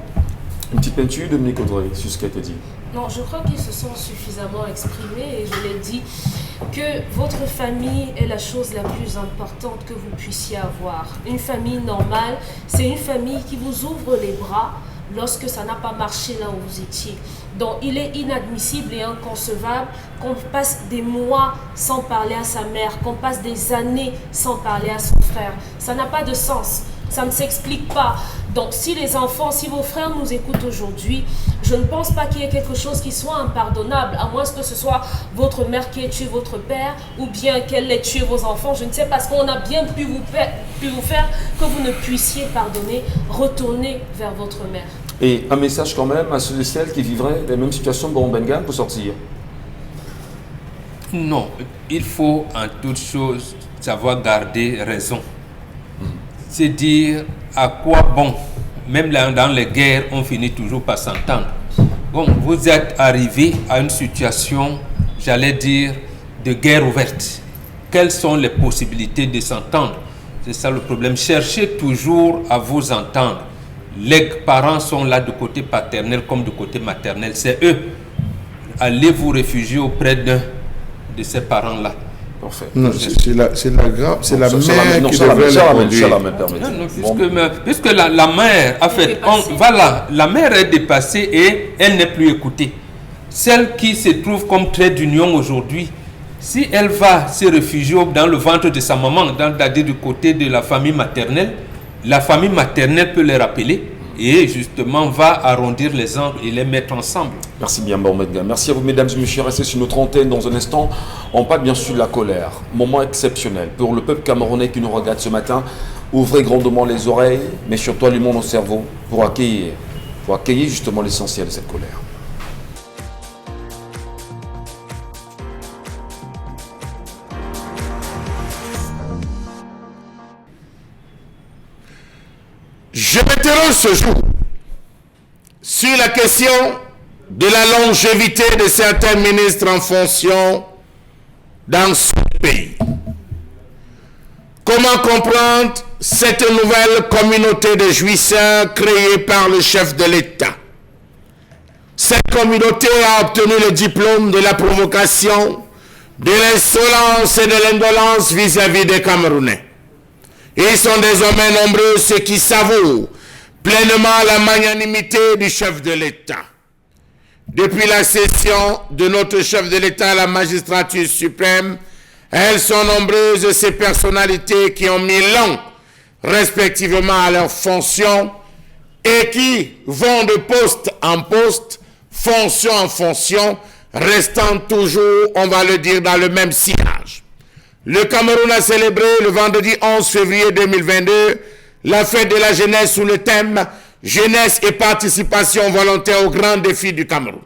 Une petite peinture, Dominique Audrey, sur ce qui a été dit. Non, je crois qu'ils se sont suffisamment exprimés et je l'ai dit que votre famille est la chose la plus importante que vous puissiez avoir. Une famille normale, c'est une famille qui vous ouvre les bras lorsque ça n'a pas marché là où vous étiez. Donc il est inadmissible et inconcevable qu'on passe des mois sans parler à sa mère, qu'on passe des années sans parler à son frère. Ça n'a pas de sens. Ça ne s'explique pas. Donc, si les enfants, si vos frères nous écoutent aujourd'hui, je ne pense pas qu'il y ait quelque chose qui soit impardonnable, à moins que ce soit votre mère qui ait tué votre père, ou bien qu'elle ait tué vos enfants. Je ne sais pas, parce qu'on a bien pu vous faire que vous ne puissiez pardonner, retourner vers votre mère. Et un message quand même à ceux et celles qui vivraient les mêmes situations de Bombengane pour sortir. Non, il faut en toute chose savoir garder raison. C'est dire à quoi bon, même là dans les guerres, on finit toujours par s'entendre. Bon, vous êtes arrivé à une situation, j'allais dire, de guerre ouverte. Quelles sont les possibilités de s'entendre? C'est ça le problème. Cherchez toujours à vous entendre. Les parents sont là du côté paternel comme du côté maternel. C'est eux. Allez vous réfugier auprès d'un de ces parents-là. Parfait. Non, c'est la mère qui devrait le conduire. Puisque la mère, en fait, voilà, la mère est dépassée et elle n'est plus écoutée. Celle qui se trouve comme trait d'union aujourd'hui, si elle va se réfugier dans le ventre de sa maman, c'est-à-dire du côté de la famille maternelle peut les rappeler et justement va arrondir les angles et les mettre ensemble. Merci bien, Bombengane. Merci à vous, mesdames et messieurs. Restez sur notre antenne dans un instant. On parle bien sûr de la colère. Moment exceptionnel pour le peuple camerounais qui nous regarde ce matin. Ouvrez grandement les oreilles, mais surtout allumons nos cerveaux pour accueillir justement l'essentiel de cette colère. Je m'interroge ce jour sur la question de la longévité de certains ministres en fonction dans ce pays. Comment comprendre cette nouvelle communauté de jouisseurs créée par le chef de l'État? Cette communauté a obtenu le diplôme de la provocation, de l'insolence et de l'indolence vis-à-vis des Camerounais. Ils sont désormais nombreux ceux qui savourent pleinement la magnanimité du chef de l'État. Depuis la cession de notre chef de l'État à la magistrature suprême, elles sont nombreuses ces personnalités qui ont mis l'an respectivement à leurs fonctions et qui vont de poste en poste, fonction en fonction, restant toujours, on va le dire, dans le même sillage. Le Cameroun a célébré le vendredi 11 février 2022 la fête de la jeunesse sous le thème « Jeunesse et participation volontaire aux grands défis du Cameroun ».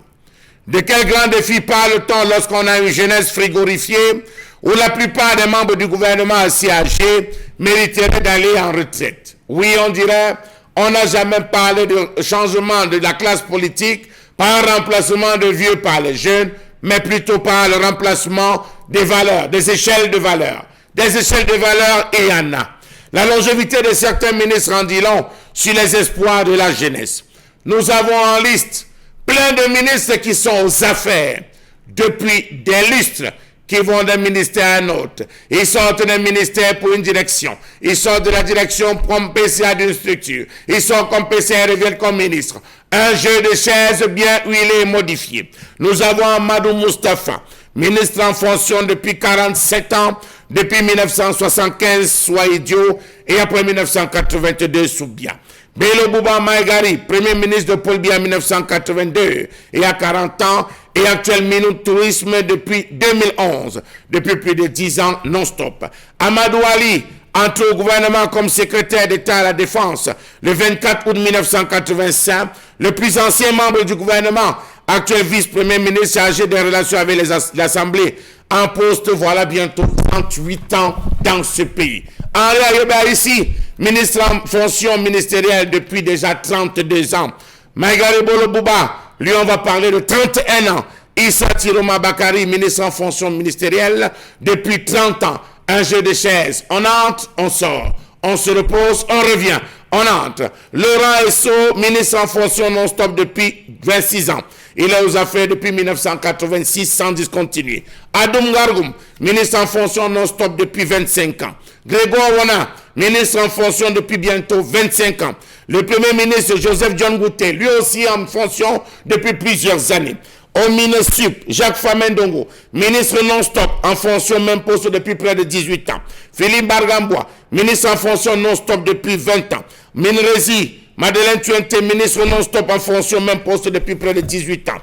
De quel grand défi parle-t-on lorsqu'on a une jeunesse frigorifiée où la plupart des membres du gouvernement assez âgés mériteraient d'aller en retraite? Oui, on dirait, on n'a jamais parlé de changement de la classe politique par un remplacement de vieux par les jeunes, mais plutôt par le remplacement des valeurs, des échelles de valeurs. Des échelles de valeurs, il y en a. La longévité de certains ministres en dit long sur les espoirs de la jeunesse. Nous avons en liste plein de ministres qui sont aux affaires depuis des lustres, qui vont d'un ministère à un autre. Ils sortent d'un ministère pour une direction. Ils sortent de la direction comme PCA d'une structure. Ils sortent comme PCA et reviennent comme ministre. Un jeu de chaises bien huilé et modifié. Nous avons Amadou Moustapha, ministre en fonction depuis 47 ans, depuis 1975, soit idiot, et après 1982, sous Biya. Bello Bouba Maïgari, premier ministre de Paul Biya en 1982, et à 40 ans, et actuel ministre du Tourisme depuis 2011, depuis plus de 10 ans non-stop. Amadou Ali, entré au gouvernement comme secrétaire d'État à la Défense le 24 août 1985, le plus ancien membre du gouvernement actuel vice-premier ministre chargé des relations avec l'Assemblée, en poste, voilà bientôt 38 ans dans ce pays. Henri Ayoba ici, ministre en fonction ministérielle depuis déjà 32 ans. Maïgari Bolobouba, lui on va parler de 31 ans. Issa Tiroma Bakari, ministre en fonction ministérielle depuis 30 ans. Un jeu de chaises, on entre, on sort. On se repose, on revient, on entre. Laurent Esso, ministre en fonction non-stop depuis 26 ans. Il est aux affaires depuis 1986 sans discontinuer. Adoum Gargoum, ministre en fonction non-stop depuis 25 ans. Grégoire Wana, ministre en fonction depuis bientôt 25 ans. Le premier ministre Joseph John Gouté, lui aussi en fonction depuis plusieurs années. Au MINESUP, Jacques Famendongo, ministre non-stop en fonction même poste depuis près de 18 ans. Philippe Bargambois, ministre en fonction non-stop depuis 20 ans. Minrezi, Madeleine Tuente, ministre non-stop en fonction même poste depuis près de 18 ans.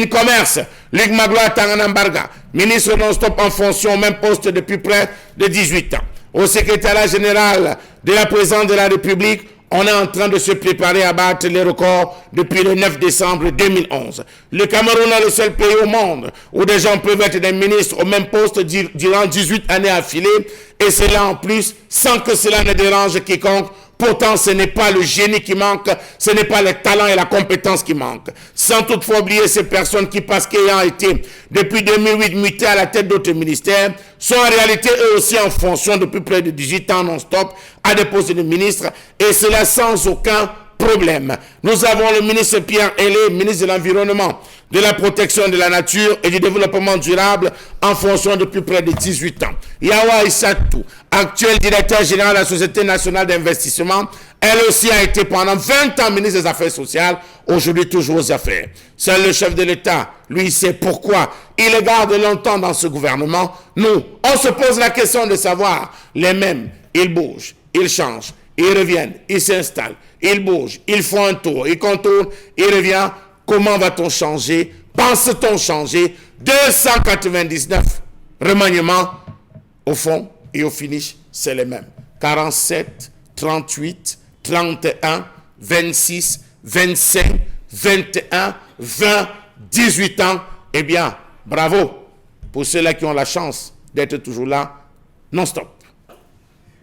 Commerce, Luc Magloire Tanganambarga, ministre non-stop en fonction même poste depuis près de 18 ans. Au secrétariat général de la présidence de la République, on est en train de se préparer à battre les records depuis le 9 décembre 2011. Le Cameroun est le seul pays au monde où des gens peuvent être des ministres au même poste durant 18 années affilées, et cela en plus sans que cela ne dérange quiconque. Pourtant, ce n'est pas le génie qui manque, ce n'est pas le talent et la compétence qui manquent. Sans toutefois oublier ces personnes qui, parce qu'ayant été depuis 2008 mutées à la tête d'autres ministères, sont en réalité eux aussi en fonction depuis près de 18 ans non-stop à des postes de ministres, et cela sans aucun problème. Nous avons le ministre Pierre Hélé, ministre de l'Environnement, de la protection de la nature et du développement durable en fonction depuis près de 18 ans. Yawa Issatou, actuel directeur général de la Société nationale d'investissement, elle aussi a été pendant 20 ans ministre des Affaires sociales, aujourd'hui toujours aux affaires. Seul le chef de l'État, lui, sait pourquoi il le garde longtemps dans ce gouvernement. Nous, on se pose la question de savoir, les mêmes, ils bougent, ils changent, ils reviennent, ils s'installent, ils bougent, ils font un tour, ils contournent, ils reviennent. Comment va-t-on changer? Pense-t-on changer? 299 remaniements, au fond et au finish, c'est les mêmes. 47, 38, 31, 26, 25, 21, 20, 18 ans. Eh bien, bravo pour ceux-là qui ont la chance d'être toujours là, non-stop.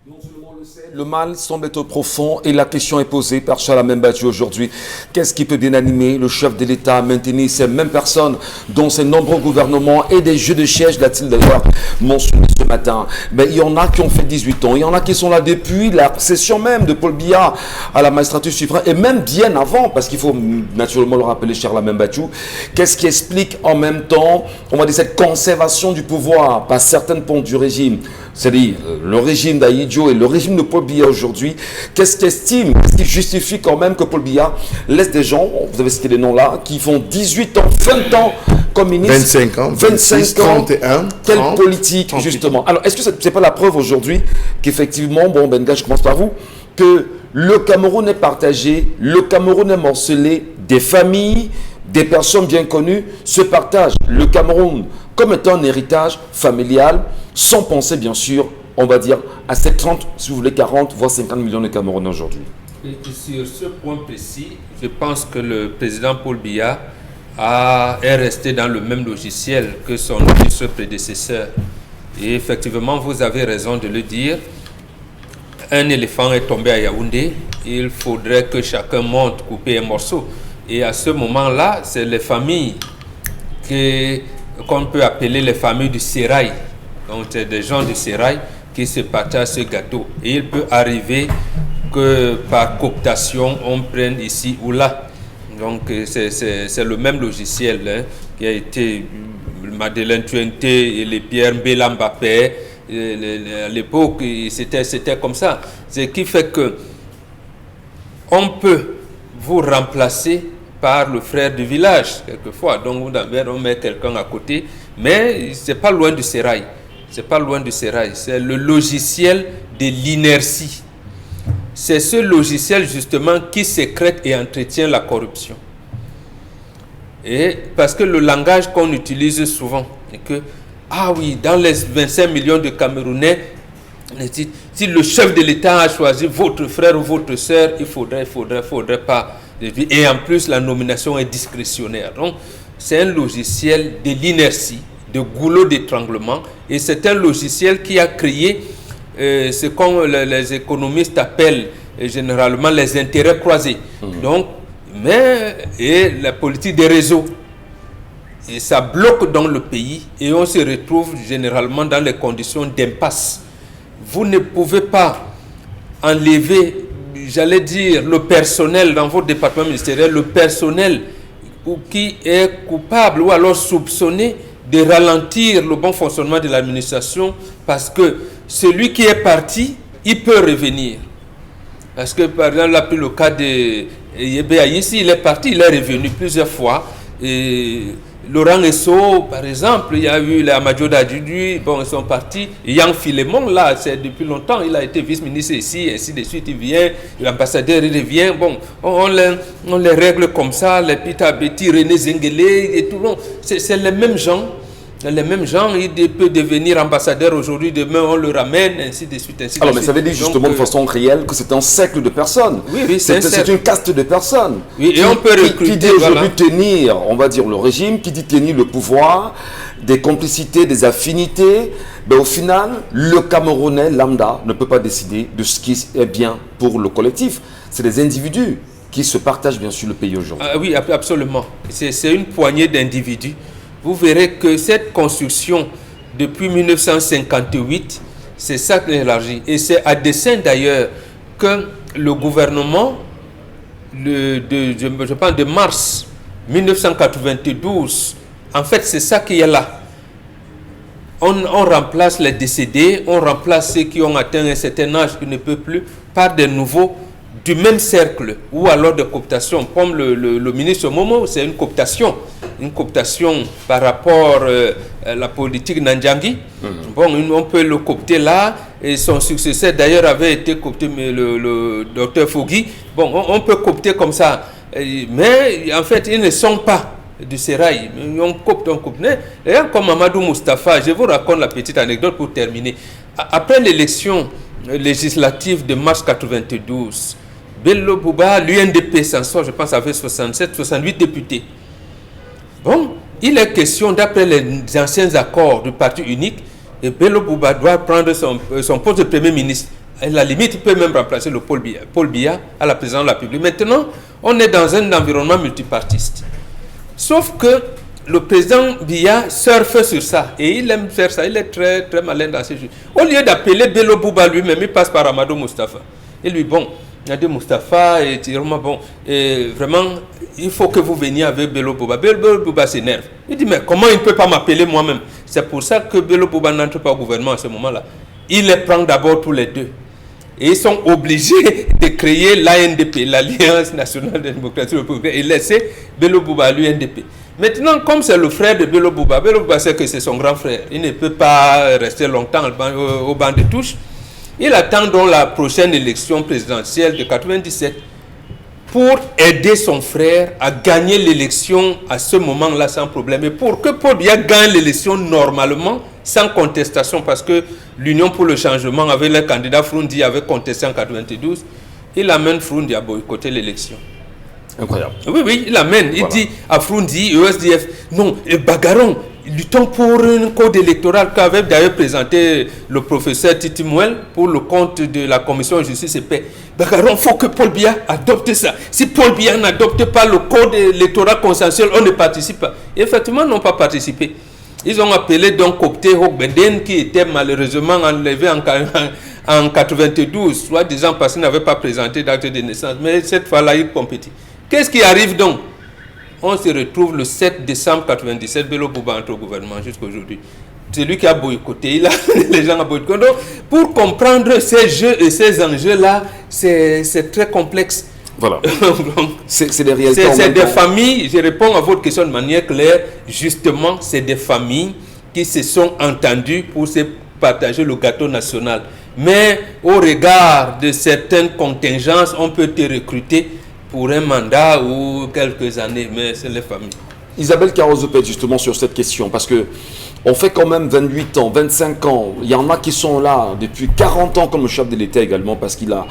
Non seulement on le sait, le mal semble être profond et la question est posée par Charles Membatou aujourd'hui. Qu'est-ce qui peut bien animer le chef de l'État à maintenir ces mêmes personnes dans ces nombreux gouvernements et des jeux de chaises, l'a-t-il d'ailleurs mentionné ce matin. Mais il y en a qui ont fait 18 ans, il y en a qui sont là depuis la session même de Paul Biya à la magistrature suprême et même bien avant, parce qu'il faut naturellement le rappeler, Charles Membatou. Qu'est-ce qui explique en même temps, on va dire, cette conservation du pouvoir par certaines pontes du régime, c'est-à-dire le régime d'Ahidjo et le régime de Paul Biya aujourd'hui? Qu'est-ce qui justifie quand même que Paul Biya laisse des gens, vous avez cité les noms là, qui font 18 ans, 20 ans comme ministre, 25 ans, 26, 31, quelle 30, politique 38. Justement? Alors, est-ce que ce n'est pas la preuve aujourd'hui qu'effectivement, bon, Benga, je commence par vous, que le Cameroun est partagé, le Cameroun est morcelé, des familles, des personnes bien connues se partagent le Cameroun comme étant un héritage familial, sans penser bien sûr, on va dire, à ces 30, si vous voulez, 40, voire 50 millions de Camerounais aujourd'hui. Et sur ce point précis, je pense que le président Paul Biya est resté dans le même logiciel que son illustre prédécesseur. Et effectivement, vous avez raison de le dire, un éléphant est tombé à Yaoundé, il faudrait que chacun monte, couper un morceau. Et à ce moment-là, c'est les familles qu'on peut appeler les familles du sérail. Donc, c'est des gens du sérail qui se partagent ce gâteau. Et il peut arriver que par cooptation, on prenne ici ou là. Donc, c'est le même logiciel hein, qui a été Madeleine Tuente et les Pierre Mbela Mbappé. À l'époque, c'était comme ça. Ce qui fait que on peut vous remplacer par le frère du village, quelquefois. Donc, on met quelqu'un à côté, mais c'est pas loin du sérail. C'est pas loin du sérail. C'est le logiciel de l'inertie. C'est ce logiciel, justement, qui sécrète et entretient la corruption. Et parce que le langage qu'on utilise souvent, est que, ah oui, dans les 25 millions de Camerounais, si le chef de l'État a choisi votre frère ou votre soeur, il faudrait pas Et en plus, la nomination est discrétionnaire. Donc, c'est un logiciel de l'inertie, de goulot d'étranglement. Et c'est un logiciel qui a créé ce qu'on les économistes appellent généralement les intérêts croisés. Donc, et la politique des réseaux. Et ça bloque dans le pays et on se retrouve généralement dans les conditions d'impasse. Vous ne pouvez pas enlever, j'allais dire, le personnel dans votre département ministériel, le personnel qui est coupable ou alors soupçonné de ralentir le bon fonctionnement de l'administration parce que celui qui est parti, il peut revenir. Parce que par exemple, là, le cas de Yébéa, ici, il est parti, il est revenu plusieurs fois. Et Laurent Esso, par exemple, il y a eu la Madjoda Dudu, bon, ils sont partis. Yang Philémon, là, c'est depuis longtemps, il a été vice-ministre ici, ainsi de suite, il vient, l'ambassadeur, il revient. Bon, on les règle comme ça, les Pita Betty, René Zengele et tout. Bon, c'est les mêmes gens. Les mêmes gens, il peut devenir ambassadeur aujourd'hui, demain on le ramène, ainsi de suite. Ainsi Alors, de mais suite. ça veut dire justement de façon réelle que c'est un cercle de personnes. Oui, c'est une caste de personnes. Oui, et on peut recruter. Qui dit aujourd'hui tenir, on va dire, le régime, qui dit tenir le pouvoir, des complicités, des affinités, ben, au final, le Camerounais lambda ne peut pas décider de ce qui est bien pour le collectif. C'est des individus qui se partagent bien sûr le pays aujourd'hui. Oui, absolument. C'est une poignée d'individus. Vous verrez que cette construction, depuis 1958, c'est ça qui est élargi. Et c'est à dessein d'ailleurs que le gouvernement, je pense de mars 1992, en fait c'est ça qui est là. On remplace les décédés, on remplace ceux qui ont atteint un certain âge qui ne peut plus par des nouveaux du même cercle ou alors de cooptation. Comme le ministre Momo, c'est une cooptation par rapport à la politique Nandjangi. Bon, on peut le coopter là, et son successeur d'ailleurs avait été coopté, mais le docteur Fogui. Bon, on peut coopter comme ça, mais en fait, ils ne sont pas du sérail. On coupe. Et comme Mamadou Moustapha, je vous raconte la petite anecdote pour terminer. Après l'élection législative de mars 92, Bello Bouba, l'UNDP s'en sort, je pense, avec 67-68 députés. Bon, il est question, d'après les anciens accords du parti unique, et Bello Bouba doit prendre son poste de Premier ministre. À la limite, il peut même remplacer le Paul Biya à la présidence de la République. Maintenant, on est dans un environnement multipartiste. Sauf que le président Biya surfe sur ça. Et il aime faire ça. Il est très, très malin dans ces jeux. Au lieu d'appeler Bello Bouba lui-même, il passe par Amadou Moustapha. Et lui, bon, Amadou Moustapha est vraiment bon. Et vraiment, il faut que vous veniez avec Bello Bouba. Bello Bouba s'énerve. Il dit, mais comment il ne peut pas m'appeler moi-même? C'est pour ça que Bello Bouba n'entre pas au gouvernement à ce moment-là. Il les prend d'abord tous les deux. Et ils sont obligés de créer l'ANDP, l'Alliance nationale de démocratie et le progrès, et laisser Bello Bouba à l'UNDP. Maintenant, comme c'est le frère de Bello Bouba sait que c'est son grand frère. Il ne peut pas rester longtemps au banc de touche. Il attend donc la prochaine élection présidentielle de 97 pour aider son frère à gagner l'élection à ce moment-là sans problème. Et pour que Paul Biya gagne l'élection normalement, sans contestation, parce que l'Union pour le changement avec le candidat Froundi avait contesté en 92, il amène Froundi à boycotter l'élection. Incroyable. Oui, il amène. Il dit à Froundi, ESDF, non, bagarrons, luttons pour un code électoral qu'avait d'ailleurs présenté le professeur Titi Mouel pour le compte de la commission de justice et paix. Bagarons, il faut que Paul Biya adopte ça. Si Paul Biya n'adopte pas le code électoral consensuel, on ne participe pas. Et effectivement, ils n'ont pas participé. Ils ont appelé donc Copté Hogbeden qui était malheureusement enlevé en 92, soi-disant parce qu'il n'avait pas présenté d'acte de naissance. Mais cette fois-là, il compétit. Qu'est-ce qui arrive donc? On se retrouve le 7 décembre 97, Bello Bouba entre au gouvernement jusqu'à aujourd'hui. C'est lui qui a boycotté, il a les gens à boycotter. Donc, pour comprendre ces jeux et ces enjeux-là, c'est très complexe. Voilà. C'est des réalités. C'est des familles, je réponds à votre question de manière claire, justement, c'est des familles qui se sont entendues pour se partager le gâteau national. Mais au regard de certaines contingences, on peut te recruter pour un mandat ou quelques années, mais c'est les familles. Isabelle Carozopet, justement sur cette question, parce que on fait quand même 28 ans, 25 ans, il y en a qui sont là depuis 40 ans comme le chef de l'État également, parce qu'il a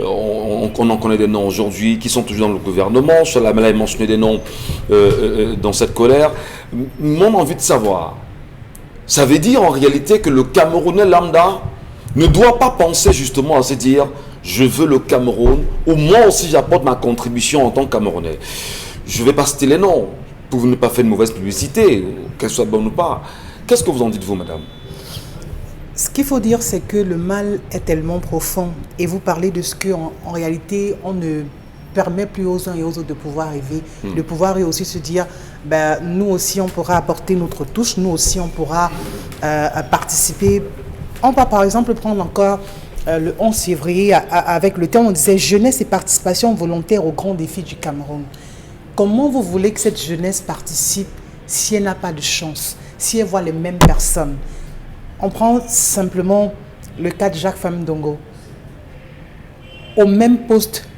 on en connaît des noms aujourd'hui qui sont toujours dans le gouvernement. Salamela a mentionné des noms dans cette colère. Moi, j'ai envie de savoir, ça veut dire en réalité que le Camerounais lambda ne doit pas penser justement à se dire « je veux le Cameroun » ou « moi aussi j'apporte ma contribution en tant que Camerounais ». Je ne vais pas citer les noms pour ne pas faire de mauvaise publicité, qu'elle soit bonne ou pas. Qu'est-ce que vous en dites, vous, madame? Ce qu'il faut dire, c'est que le mal est tellement profond. Et vous parlez de ce qu'en réalité, on ne permet plus aux uns et aux autres de pouvoir arriver. De pouvoir aussi se dire, ben, nous aussi, on pourra apporter notre touche. Nous aussi, on pourra participer. On va par exemple prendre encore le 11 février avec le thème, on disait jeunesse et participation volontaire aux grands défis du Cameroun. Comment vous voulez que cette jeunesse participe si elle n'a pas de chance, si elle voit les mêmes personnes? On prend simplement le cas de Jacques Famdongo. Au même poste,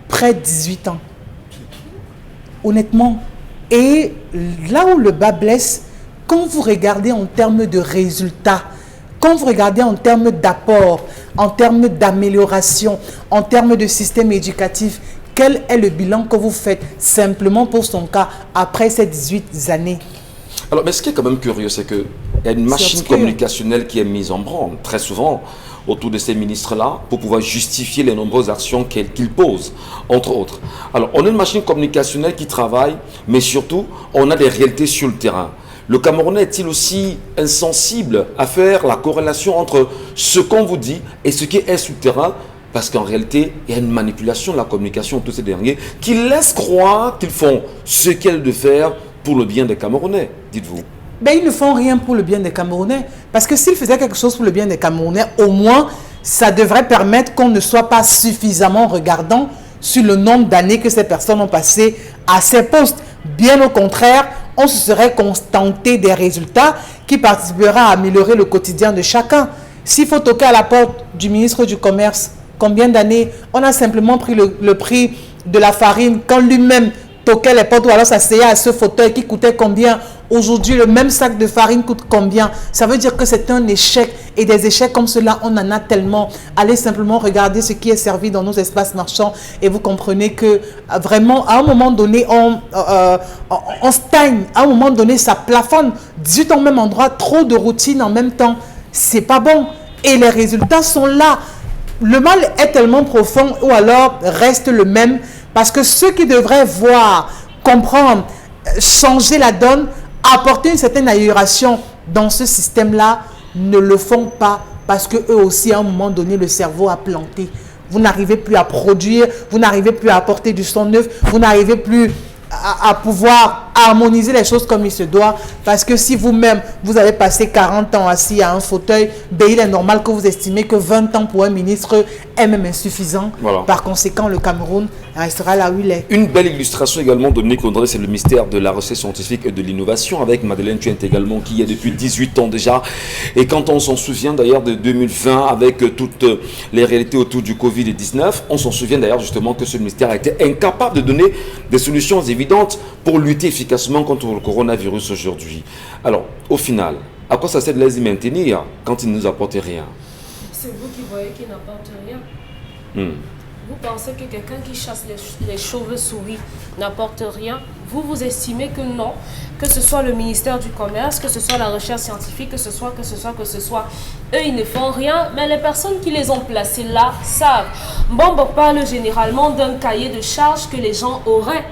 près de 18 ans. Honnêtement. Et là où le bas blesse, quand vous regardez en termes de résultats, quand vous regardez en termes d'apport, en termes d'amélioration, en termes de système éducatif, quel est le bilan que vous faites simplement pour son cas après ces 18 années? Alors, mais ce qui est quand même curieux, c'est qu'il y a une machine communicationnelle qui est mise en branle très souvent autour de ces ministres-là pour pouvoir justifier les nombreuses actions qu'ils posent, entre autres. Alors, on a une machine communicationnelle qui travaille, mais surtout, on a des réalités sur le terrain. Le Camerounais est-il aussi insensible à faire la corrélation entre ce qu'on vous dit et ce qui est sur le terrain? Parce qu'en réalité, il y a une manipulation de la communication de tous ces derniers qui laissent croire qu'ils font ce qu'elles doivent faire pour le bien des Camerounais, dites-vous. Ben, ils ne font rien pour le bien des Camerounais. Parce que s'ils faisaient quelque chose pour le bien des Camerounais, au moins, ça devrait permettre qu'on ne soit pas suffisamment regardant sur le nombre d'années que ces personnes ont passé à ces postes. Bien au contraire, on se serait contenté des résultats qui participera à améliorer le quotidien de chacun. S'il faut toquer à la porte du ministre du Commerce, combien d'années? On a simplement pris le prix de la farine quand lui-même toquait les portes ou alors s'asseyait à ce fauteuil qui coûtait combien? Aujourd'hui, le même sac de farine coûte combien? Ça veut dire que c'est un échec. Et des échecs comme cela, on en a tellement. Allez simplement regarder ce qui est servi dans nos espaces marchands et vous comprenez que vraiment, à un moment donné, on stagne. À un moment donné, ça plafonne. 18 au même endroit, trop de routine en même temps. C'est pas bon. Et les résultats sont là. Le mal est tellement profond ou alors reste le même parce que ceux qui devraient voir, comprendre, changer la donne, apporter une certaine amélioration dans ce système-là, ne le font pas parce que eux aussi, à un moment donné, le cerveau a planté. Vous n'arrivez plus à produire, vous n'arrivez plus à apporter du son neuf, vous n'arrivez plus à pouvoir harmoniser les choses comme il se doit, parce que si vous-même, vous avez passé 40 ans assis à un fauteuil, ben il est normal que vous estimez que 20 ans pour un ministre est même insuffisant. Voilà. Par conséquent, le Cameroun restera là où il est. Une belle illustration également de Nick André, c'est le mystère de la recherche scientifique et de l'innovation avec Madeleine Tuent également, qui y est depuis 18 ans déjà. Et quand on s'en souvient d'ailleurs de 2020 avec toutes les réalités autour du Covid-19, on s'en souvient d'ailleurs justement que ce ministère a été incapable de donner des solutions évidentes pour lutter efficacement contre le coronavirus aujourd'hui. Alors, au final, à quoi ça sert de les y maintenir quand ils ne nous apportent rien? C'est vous qui voyez qu'ils n'apportent rien. Vous pensez que quelqu'un qui chasse les chauves-souris n'apporte rien? Vous estimez que non, que ce soit le ministère du Commerce, que ce soit la recherche scientifique, que ce soit. Eux, ils ne font rien, mais les personnes qui les ont placés là savent. Bombo parle généralement d'un cahier de charges que les gens auraient.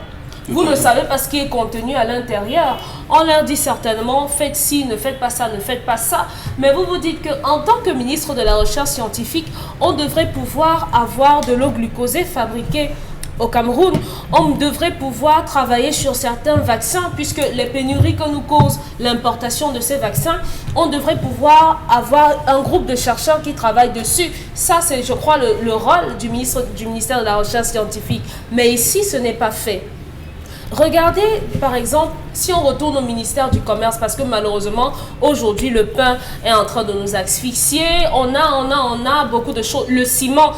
Vous ne savez pas ce qui est contenu à l'intérieur. On leur dit certainement, faites ci, ne faites pas ça, ne faites pas ça. Mais vous vous dites qu'en tant que ministre de la Recherche scientifique, on devrait pouvoir avoir de l'eau glucosée fabriquée au Cameroun. On devrait pouvoir travailler sur certains vaccins, puisque les pénuries que nous cause l'importation de ces vaccins, on devrait pouvoir avoir un groupe de chercheurs qui travaillent dessus. Ça, c'est, je crois, le rôle du ministère de la Recherche scientifique. Mais ici, ce n'est pas fait. Regardez, par exemple, si on retourne au ministère du Commerce, parce que malheureusement, aujourd'hui, le pain est en train de nous asphyxier. On a beaucoup de choses. Le ciment,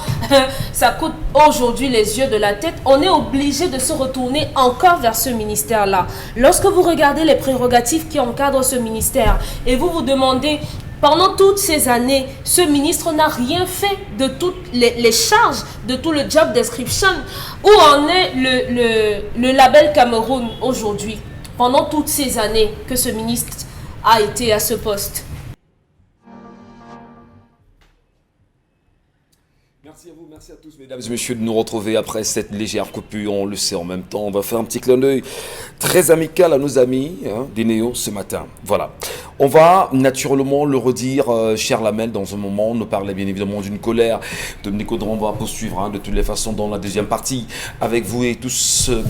ça coûte aujourd'hui les yeux de la tête. On est obligé de se retourner encore vers ce ministère-là. Lorsque vous regardez les prérogatives qui encadrent ce ministère et vous vous demandez Pendant toutes ces années, ce ministre n'a rien fait de toutes les charges, de tout le job description. Où en est le label Cameroun aujourd'hui, pendant toutes ces années que ce ministre a été à ce poste? Merci à vous, merci à tous, mesdames et messieurs, de nous retrouver après cette légère coupure. On le sait en même temps. On va faire un petit clin d'œil très amical à nos amis des Néo ce matin. Voilà. On va naturellement le redire, cher Lamel, dans un moment. On nous parlait bien évidemment d'une colère. Dominique Audran va poursuivre de toutes les façons dans la deuxième partie avec vous et tous ceux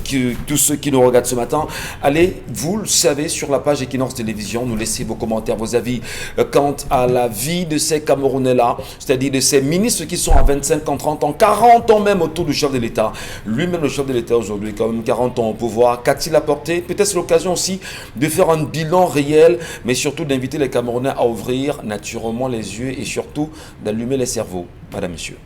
qui nous regardent ce matin. Allez, vous le savez, sur la page Equinox Télévision, nous laissez vos commentaires, vos avis quant à la vie de ces Camerounais-là, c'est-à-dire de ces ministres qui sont à 25 ans, 30 ans, 40 ans même autour du chef de l'État. Lui-même, le chef de l'État aujourd'hui, quand même 40 ans au pouvoir. Qu'a-t-il apporté? Peut-être c'est l'occasion aussi de faire un bilan réel, mais surtout d'inviter les Camerounais à ouvrir naturellement les yeux et surtout d'allumer les cerveaux. Madame, Monsieur.